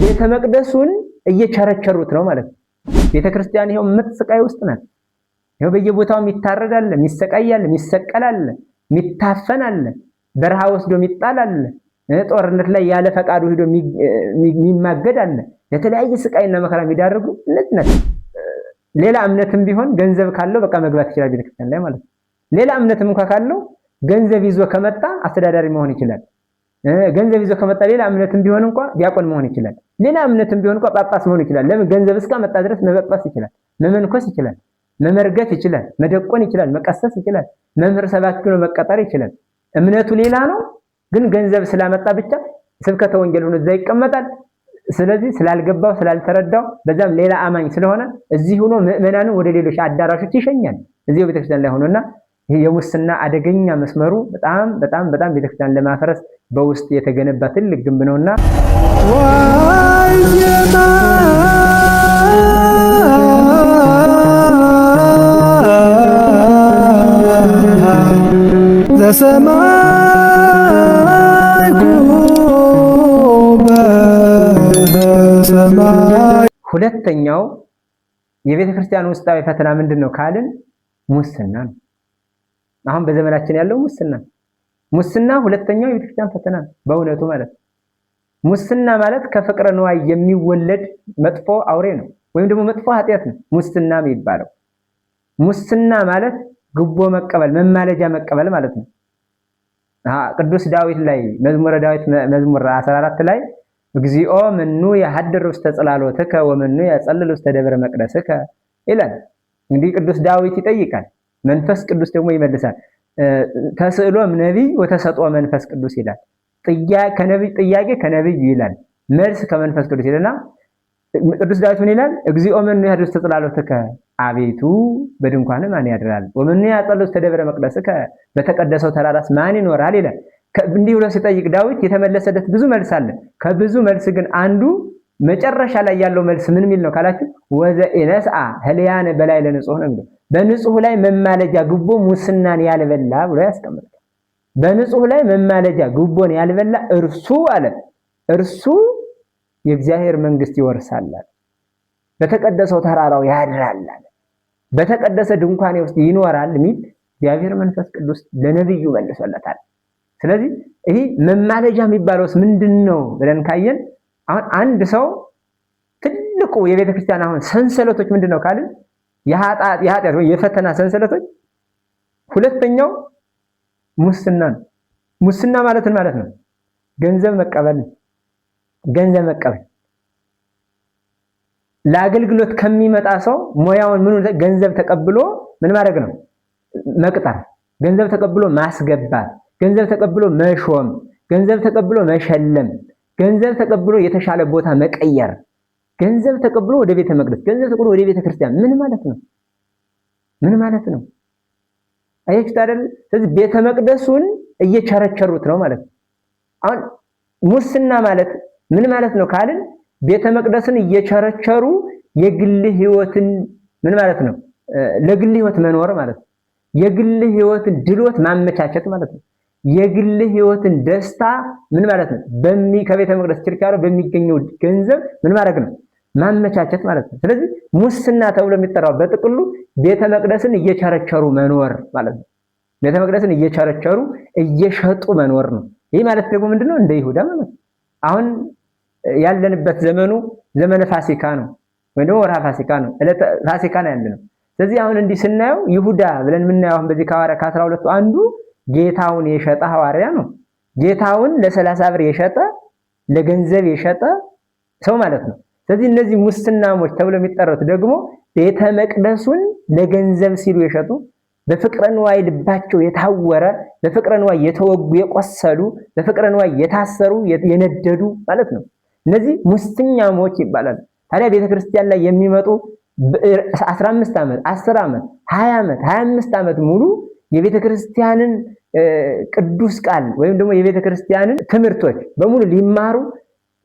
ቤተ መቅደሱን እየቸረቸሩት ነው ማለት ነው። ቤተክርስቲያን ይሄው ምጥስቃይ ውስጥ ናት። ይሄው በየቦታው የሚታረዳል፣ የሚሰቃያል፣ የሚሰቀላል፣ የሚታፈናል፣ በረሃ ወስዶ የሚጣላል፣ ጦርነት ላይ ያለ ፈቃዱ ሄዶ የሚማገዳል፣ ለተለያየ ስቃይና መከራ የሚዳርጉ እነዚህ ናቸው። ሌላ እምነትም ቢሆን ገንዘብ ካለው በቃ መግባት ይችላል ቤተክርስቲያን ላይ ማለት ነው። ሌላ እምነትም እንኳን ካለው ገንዘብ ይዞ ከመጣ አስተዳዳሪ መሆን ይችላል። ገንዘብ ይዞ ከመጣ ሌላ እምነትም ቢሆን እንኳን ዲያቆን መሆን ይችላል። ሌላ እምነትም ቢሆን እንኳን ጳጳስ መሆን ይችላል። ለምን? ገንዘብ እስከመጣ ድረስ መጳጳስ ይችላል፣ መመንኮስ ይችላል፣ መመርገት ይችላል፣ መደቆን ይችላል፣ መቀሰስ ይችላል፣ መምህር ሰባኪ ሆኖ መቀጠር ይችላል። እምነቱ ሌላ ነው፣ ግን ገንዘብ ስላመጣ ብቻ ስብከተ ወንጌል ሆኖ እዛ ይቀመጣል። ስለዚህ ስላልገባው ስላልተረዳው በዛም ሌላ አማኝ ስለሆነ እዚህ ሆኖ ምዕመናንን ወደ ሌሎች አዳራሾች ይሸኛል። እዚህ ቤተክርስቲያን ላይ ሆኖና ይሄ የሙስና አደገኛ መስመሩ በጣም ቤተክርስቲያን ለማፈረስ በውስጥ የተገነባ ትልቅ ግንብ ነውና ሁለተኛው የቤተክርስቲያን ውስጣዊ ፈተና ምንድነው ካልን ሙስና ነው። አሁን በዘመናችን ያለው ሙስና ሁለተኛው የቤተክርስቲያን ፈተና በእውነቱ ማለት ሙስና ማለት ከፍቅረ ንዋይ የሚወለድ መጥፎ አውሬ ነው፣ ወይም ደግሞ መጥፎ ኃጢአት ነው ሙስና የሚባለው። ሙስና ማለት ግቦ መቀበል፣ መማለጃ መቀበል ማለት ነው። ቅዱስ ዳዊት ላይ መዝሙረ ዳዊት መዝሙር 14 ላይ እግዚኦ ምኑ ያሐድር ውስተ ጽላሎትከ ወምኑ ያጸልል ውስተ ደብረ መቅደስከ ይላል። እንግዲህ ቅዱስ ዳዊት ይጠይቃል፣ መንፈስ ቅዱስ ደግሞ ይመልሳል። ተስዕሎም ነቢይ ወተሰጥኦ መንፈስ ቅዱስ ይላል። ጥያቄ ከነቢይ ይላል፣ መልስ ከመንፈስ ቅዱስ ይላልና ቅዱስ ዳዊት ምን ይላል? እግዚኦ ምኑ ያሐድር ውስተ ጽላሎትከ፣ አቤቱ በድንኳንህ ማን ያድራል? ወምኑ ያጸልል ውስተ ደብረ መቅደስከ፣ በተቀደሰው ተራራስ ማን ይኖራል ይላል። እንዲህ ብሎ ሲጠይቅ ዳዊት የተመለሰለት ብዙ መልስ አለ። ከብዙ መልስ ግን አንዱ መጨረሻ ላይ ያለው መልስ ምን ሚል ነው ካላችሁ ወዘኢነስአ ህሊያነ በላይ ለንጹህ ነው። በንጹህ ላይ መማለጃ ግቦ ሙስናን ያልበላ ብሎ ያስቀምጣል። በንጹህ ላይ መማለጃ ግቦን ያልበላ እርሱ የእግዚአብሔር መንግስት ይወርሳል፣ በተቀደሰው ተራራው ያድራል፣ በተቀደሰ ድንኳኔ ውስጥ ይኖራል ሚል እግዚአብሔር መንፈስ ቅዱስ ለነብዩ መልሶለታል። ስለዚህ ይሄ መማለጃ የሚባለውስ ምንድነው ብለን ካየን አሁን አንድ ሰው ትልቁ የቤተክርስቲያን አሁን ሰንሰለቶች ምንድነው ካልን የኃጢአት ወይ የፈተና ሰንሰለቶች ሁለተኛው ሙስና ነው። ሙስና ማለት ምን ማለት ነው? ገንዘብ መቀበል ለአገልግሎት ከሚመጣ ሰው ሙያውን ገንዘብ ተቀብሎ ምን ማድረግ ነው? መቅጠር፣ ገንዘብ ተቀብሎ ማስገባት፣ ገንዘብ ተቀብሎ መሾም፣ ገንዘብ ተቀብሎ መሸለም፣ ገንዘብ ተቀብሎ የተሻለ ቦታ መቀየር፣ ገንዘብ ተቀብሎ ወደ ቤተ መቅደስ፣ ገንዘብ ተቀብሎ ወደ ቤተ ክርስቲያን ምን ማለት ነው? አያችሁት አይደል? ስለዚህ ቤተ መቅደሱን እየቸረቸሩት ነው ማለት ነው። አሁን ሙስና ማለት ምን ማለት ነው ካልን ቤተ መቅደስን እየቸረቸሩ የግል ህይወትን ምን ማለት ነው? ለግል ህይወት መኖር ማለት ነው። የግል ህይወትን ድሎት ማመቻቸት ማለት ነው። የግል ህይወትን ደስታ ምን ማለት ነው? ከቤተ መቅደስ ችርቻሮ በሚገኘው ገንዘብ ምን ማድረግ ነው? ማመቻቸት ማለት ነው። ስለዚህ ሙስና ተብሎ የሚጠራው በጥቅሉ ቤተ መቅደስን እየቸረቸሩ መኖር ማለት ነው። ቤተ መቅደስን እየቸረቸሩ እየሸጡ መኖር ነው። ይህ ማለት ደግሞ ምንድነው? እንደ ይሁዳ ማለት ነው። አሁን ያለንበት ዘመነ ፋሲካ ነው፣ ወይ ደግሞ ወርሃ ፋሲካ ነው፣ ዕለተ ፋሲካ ነው ያለነው። ስለዚህ አሁን እንዲህ ስናየው ይሁዳ ብለን የምናየው አሁን በዚህ ከሐዋርያ ከ12ቱ አንዱ ጌታውን የሸጠ ሐዋርያ ነው። ጌታውን ለ30 ብር የሸጠ ለገንዘብ የሸጠ ሰው ማለት ነው። ስለዚህ እነዚህ ሙስናሞች ተብለው የሚጠሩት ደግሞ ቤተ መቅደሱን ለገንዘብ ሲሉ የሸጡ፣ በፍቅረ ንዋይ ልባቸው የታወረ፣ በፍቅረ ንዋይ የተወጉ የቆሰሉ፣ በፍቅረ ንዋይ የታሰሩ የነደዱ ማለት ነው። እነዚህ ሙስናሞች ይባላሉ። ታዲያ ቤተክርስቲያን ላይ የሚመጡ 15 ዓመት 10 ዓመት 20 ዓመት 25 ዓመት ሙሉ የቤተክርስቲያንን ቅዱስ ቃል ወይም ደግሞ የቤተክርስቲያንን ትምህርቶች በሙሉ ሊማሩ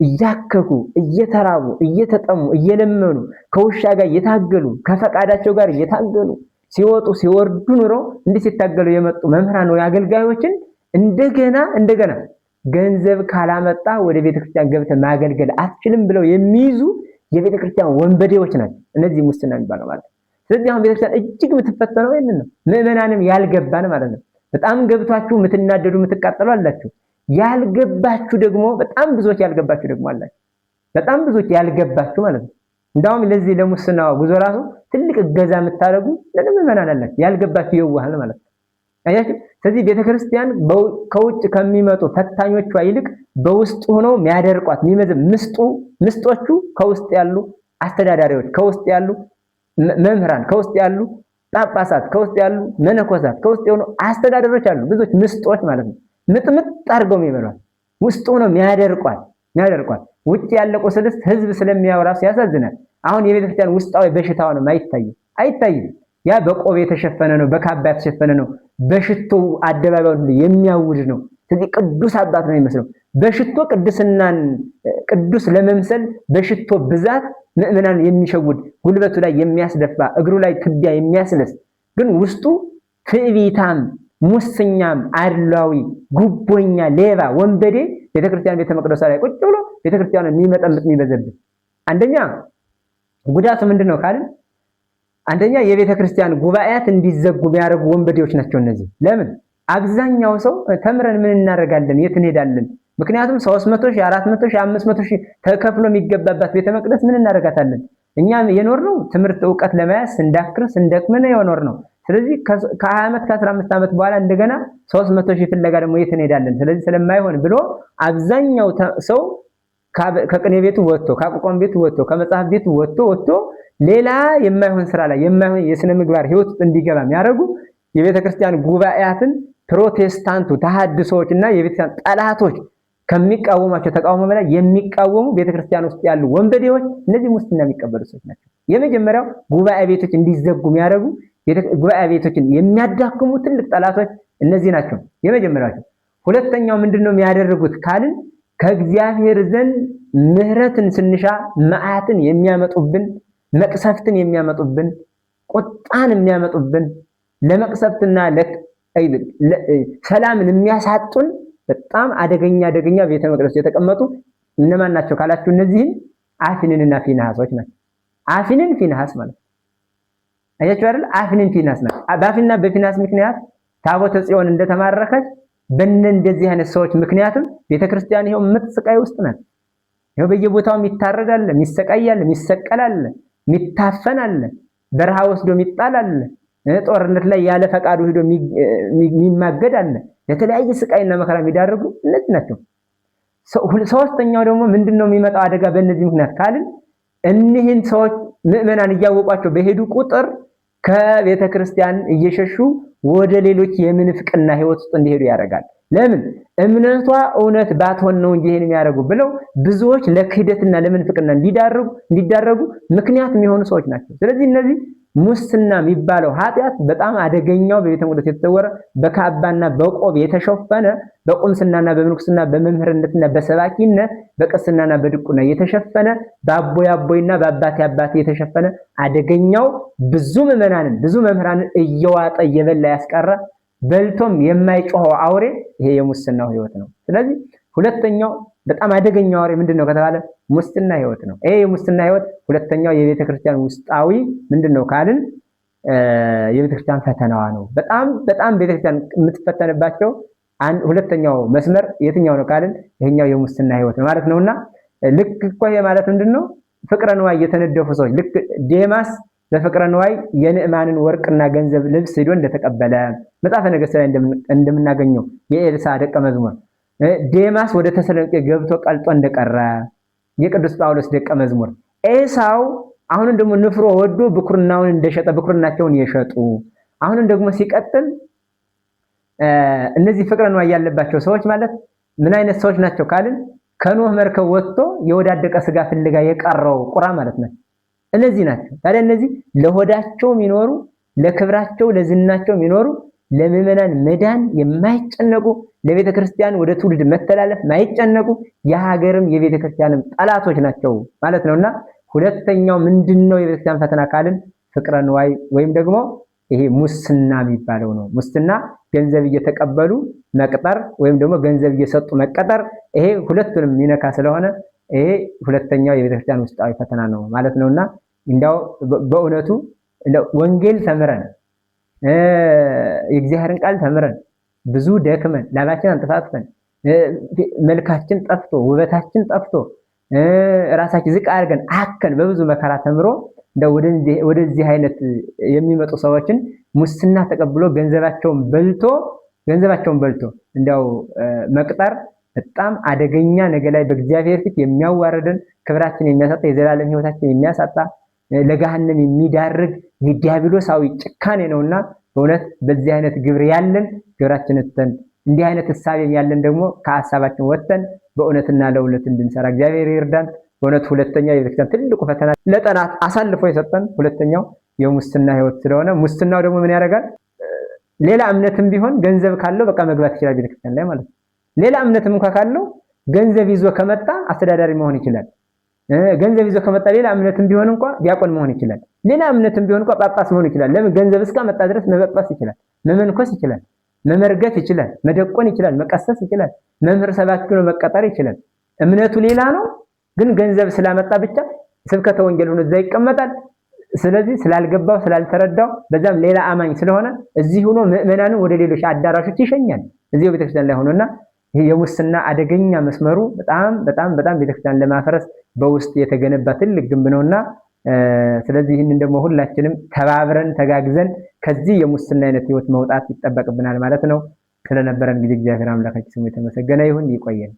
እያከኩ እየተራቡ እየተጠሙ እየለመኑ ከውሻ ጋር እየታገሉ ከፈቃዳቸው ጋር እየታገሉ ሲወጡ ሲወርዱ ኑሮ እንዲህ ሲታገሉ የመጡ መምህራን ወይ አገልጋዮችን እንደገና ገንዘብ ካላመጣ ወደ ቤተክርስቲያን ገብተህ ማገልገል አትችልም ብለው የሚይዙ የቤተክርስቲያን ወንበዴዎች ናቸው እነዚህ ሙስና የሚባለው ማለት ነው። ስለዚህ አሁን ቤተክርስቲያን እጅግ የምትፈተነው ይሄንን ነው። ምዕመናንም ያልገባን ማለት ነው። በጣም ገብቷችሁ የምትናደዱ የምትቃጠሉ አላችሁ። ያልገባችሁ ደግሞ በጣም ብዙዎች ያልገባችሁ ደግሞ አላችሁ። በጣም ብዙዎች ያልገባችሁ ማለት ነው። እንዳውም ለዚህ ለሙስና ጉዞ ራሱ ትልቅ እገዛ የምታደርጉ ለምዕመናን አላችሁ። ያልገባችሁ የዋሃን ማለት ነው። አያችሁ። ስለዚህ ቤተክርስቲያን ከውጭ ከሚመጡ ፈታኞቿ ይልቅ በውስጥ ሆነው የሚያደርቋት ምስጦቹ ከውስጥ ያሉ አስተዳዳሪዎች፣ ከውስጥ ያሉ መምህራን፣ ከውስጥ ያሉ ጳጳሳት፣ ከውስጥ ያሉ መነኮሳት፣ ከውስጥ የሆኑ አስተዳዳሪዎች አሉ። ብዙዎች ምስጦች ማለት ነው። ምጥምጥ አድርገው የሚበሏት ውስጥ ሆነው የሚያደርቋት። ውጭ ያለ ቁስልስ ህዝብ ስለሚያወራው ያሳዝናል። አሁን የቤተክርስቲያን ውስጣዊ በሽታው ነው አይታይም። ያ በቆብ የተሸፈነ ነው፣ በካባ የተሸፈነ ነው፣ በሽቶ አደባባዩን የሚያውድ ነው። ስለዚህ ቅዱስ አባት ነው የሚመስለው። በሽቶ ቅድስናን ቅዱስ ለመምሰል በሽቶ ብዛት ምዕመናን የሚሸውድ ጉልበቱ ላይ የሚያስደፋ እግሩ ላይ ትቢያ የሚያስለስ ግን ውስጡ ትዕቢታም፣ ሙሰኛም፣ አድሏዊ፣ ጉቦኛ፣ ሌባ፣ ወንበዴ ቤተክርስቲያን ቤተ መቅደስ ላይ ቁጭ ብሎ ቤተክርስቲያንን የሚመጠምጥ የሚበዘብዝ አንደኛ ጉዳቱ ምንድነው ካልን አንደኛ የቤተክርስቲያን ጉባኤያት እንዲዘጉ የሚያደርጉ ወንበዴዎች ናቸው እነዚህ። ለምን አብዛኛው ሰው ተምረን ምን እናደርጋለን የት እንሄዳለን? ምክንያቱም 300 ሺህ 400 ሺህ 500 ሺህ ተከፍሎ የሚገባባት ቤተ መቅደስ ምን እናደርጋታለን? እኛ የኖርነው ትምህርት ዕውቀት ለመያዝ ስንዳክር ስንደክመን የኖርነው። ስለዚህ ከ20 ዓመት ከ15 ዓመት በኋላ እንደገና 300 ሺህ ፍለጋ ደግሞ የት እንሄዳለን? ስለዚህ ስለማይሆን ብሎ አብዛኛው ሰው ከቅኔ ቤቱ ወጥቶ ከአቋቋም ቤቱ ወጥቶ ከመጽሐፍ ቤቱ ወጥቶ ሌላ የማይሆን ስራ ላይ የማይሆን የሥነ ምግባር ህይወት ውስጥ እንዲገባ የሚያደርጉ የቤተክርስቲያን ጉባኤያትን ፕሮቴስታንቱ ተሐድሶችና የቤተክርስቲያን ጠላቶች ከሚቃወማቸው ተቃውሞ በላይ የሚቃወሙ ቤተክርስቲያን ውስጥ ያሉ ወንበዴዎች እነዚህ ሙስና የሚቀበሉ ሰዎች ናቸው። የመጀመሪያው ጉባኤ ቤቶች እንዲዘጉ የሚያደርጉ ጉባኤ ቤቶችን የሚያዳክሙ ትልቅ ጠላቶች እነዚህ ናቸው የመጀመሪያው። ሁለተኛው ምንድነው የሚያደርጉት ካልን ከእግዚአብሔር ዘንድ ምህረትን ስንሻ መዓትን የሚያመጡብን መቅሰፍትን የሚያመጡብን ቁጣን የሚያመጡብን ለመቅሰፍትና ሰላምን የሚያሳጡን በጣም አደገኛ ቤተ መቅደስ የተቀመጡ እነማን ናቸው ካላችሁ እነዚህን አፍኒንና ፊንሐሶች ናቸው። አፍኒን ፊንሐስ ማለት አያችሁ አይደል? አፍኒን ፊንሐስ ናቸው። በአፍኒንና በፊንሐስ ምክንያት ታቦተ ጽዮን እንደተማረከች በእነዚህ አይነት ሰዎች ምክንያትም ቤተክርስቲያን ይሄው ምትስቃይ ውስጥ ናት። ይሄው በየቦታው የሚታረዳል፣ የሚሰቃያል፣ የሚሰቀላል፣ የሚታፈናል፣ በረሃ ወስዶ የሚጣላል፣ ጦርነት ላይ ያለ ፈቃዱ ሄዶ የሚማገዳል፣ ለተለያየ ስቃይና መከራ የሚዳርጉ እነዚህ ናቸው። ሶስተኛው ደግሞ ምንድነው የሚመጣው አደጋ በእነዚህ ምክንያት ካልን እነዚህን ሰዎች ምዕመናን እያወቋቸው በሄዱ ቁጥር ከቤተክርስቲያን እየሸሹ ወደ ሌሎች የምንፍቅና ህይወት ውስጥ እንዲሄዱ ያደርጋል። ለምን እምነቷ እውነት ባትሆን ነው እንጂ ይሄን የሚያደርጉ ብለው ብዙዎች ለክህደትና ለምንፍቅና እንዲዳረጉ ምክንያት የሚሆኑ ሰዎች ናቸው። ስለዚህ እነዚህ ሙስና የሚባለው ኃጢአት በጣም አደገኛው በቤተ መቅደስ የተሰወረ በካባና በቆብ የተሸፈነ በቁምስናና በምንኩስና በመምህርነትና በሰባኪነት በቅስናና በድቁና የተሸፈነ በአቦይና በአባቴ የተሸፈነ አደገኛው ብዙ ምዕመናንን ብዙ መምህራንን እየዋጠ እየበላ ያስቀረ በልቶም የማይጮኸው አውሬ ይሄ የሙስናው ህይወት ነው። ስለዚህ ሁለተኛው በጣም አደገኛው አውሬ ምንድነው ከተባለ ሙስና ህይወት ነው። ይሄ የሙስና ህይወት ሁለተኛው የቤተክርስቲያን ውስጣዊ ምንድነው ካልን የቤተክርስቲያን ፈተናዋ ነው። በጣም ቤተክርስቲያን የምትፈተንባቸው ሁለተኛው መስመር የትኛው ነው ካልን ይሄኛው የሙስና ህይወት ማለት ነውና ልክ እኮ ይሄ ማለት ምንድነው ፍቅረ ንዋይ የተነደፉ ሰዎች ልክ ዴማስ በፍቅረ ንዋይ የንዕማንን ወርቅና ገንዘብ ልብስ ሄዶ እንደተቀበለ መጽሐፈ ነገሥት ላይ እንደምናገኘው የኤልሳ ደቀ መዝሙር ዴማስ ወደ ተሰሎንቄ ገብቶ ቀልጦ እንደቀረ የቅዱስ ጳውሎስ ደቀ መዝሙር ኤሳው አሁን ደግሞ ንፍሮ ወዶ ብኩርናውን እንደሸጠ ብኩርናቸውን የሸጡ አሁን ደግሞ ሲቀጥል እነዚህ ፍቅረ ንዋይ ያለባቸው ሰዎች ማለት ምን አይነት ሰዎች ናቸው ካልን ከኖህ መርከብ ወጥቶ የወዳደቀ ስጋ ፍለጋ የቀረው ቁራ ማለት ነው። እነዚህ ናቸው። ታዲያ እነዚህ ለሆዳቸው የሚኖሩ ለክብራቸው ለዝናቸው የሚኖሩ ለምዕመናን መዳን የማይጨነቁ ለቤተ ክርስቲያን ወደ ትውልድ መተላለፍ የማይጨነቁ የሀገርም የቤተ ክርስቲያንም ጠላቶች ናቸው ማለት ነውና ሁለተኛው ምንድነው የቤተ ክርስቲያን ፈተና ካልን ፍቅረ ንዋይ ወይም ደግሞ ይሄ ሙስና የሚባለው ነው። ሙስና ገንዘብ እየተቀበሉ መቅጠር ወይም ደግሞ ገንዘብ እየሰጡ መቀጠር፣ ይሄ ሁለቱንም የሚነካ ስለሆነ ይሄ ሁለተኛው የቤተክርስቲያን ውስጣዊ ፈተና ነው ማለት ነውና እንዲያው በእውነቱ ወንጌል ተምረን የእግዚአብሔርን ቃል ተምረን ብዙ ደክመን ላባችን አንጠፋጥፈን መልካችን ጠፍቶ ውበታችን ጠፍቶ ራሳችን ዝቅ አድርገን አከን በብዙ መከራ ተምሮ ወደዚህ አይነት የሚመጡ ሰዎችን ሙስና ተቀብሎ ገንዘባቸውን በልቶ እንዲያው መቅጠር በጣም አደገኛ ነገር ላይ በእግዚአብሔር ፊት የሚያዋርደን ክብራችን የሚያሳጣ የዘላለም ሕይወታችን የሚያሳጣ ለገሃነም የሚዳርግ የዲያብሎሳዊ ጭካኔ ነውና በእውነት በዚህ አይነት ግብር ያለን ግብራችንን ተን እንዲህ አይነት ሐሳብ ያለን ደግሞ ከሐሳባችን ወጥተን በእውነትና ለእውነት እንድንሰራ እግዚአብሔር ይርዳን። በእውነት ሁለተኛው የቤተክርስቲያን ትልቁ ፈተና ለጠላት አሳልፎ የሰጠን ሁለተኛው የሙስና ሕይወት ስለሆነ ሙስናው ደግሞ ምን ያደርጋል? ሌላ እምነትም ቢሆን ገንዘብ ካለው በቃ መግባት ይችላል ቤተክርስቲያን ላይ ማለት ነው። ሌላ እምነትም እንኳን ካለው ገንዘብ ይዞ ከመጣ አስተዳዳሪ መሆን ይችላል። ገንዘብ ይዞ ከመጣ ሌላ እምነትም ቢሆን እንኳን ዲያቆን መሆን ይችላል። ሌላ እምነትም ቢሆን እንኳን ጳጳስ መሆን ይችላል። ለምን? ገንዘብ እስከመጣ ድረስ መጳጳስ ይችላል፣ መመንኮስ ይችላል፣ መመርገት ይችላል፣ መደቆን ይችላል፣ መቀሰስ ይችላል፣ መምህር ሰባኪ ሆኖ መቀጠር ይችላል። እምነቱ ሌላ ነው፣ ግን ገንዘብ ስላመጣ ብቻ ስብከተ ወንጌል ሆኖ እዛ ይቀመጣል። ስለዚህ ስላልገባው ስላልተረዳው በዛም ሌላ አማኝ ስለሆነ እዚህ ሆኖ ምዕመናንን ወደ ሌሎች አዳራሾች ይሸኛል። እዚህ ቤተክርስቲያን ላይ ሆኖና ይሄ የሙስና አደገኛ መስመሩ በጣም ቤተክርስቲያን ለማፈረስ በውስጥ የተገነባ ትልቅ ግንብ ነውና ስለዚህ ይህንን ደግሞ ሁላችንም ተባብረን ተጋግዘን ከዚህ የሙስና አይነት ህይወት መውጣት ይጠበቅብናል ማለት ነው። ስለነበረን ጊዜ እግዚአብሔር አምላካችን ስሙ የተመሰገነ ይሁን። ይቆየን።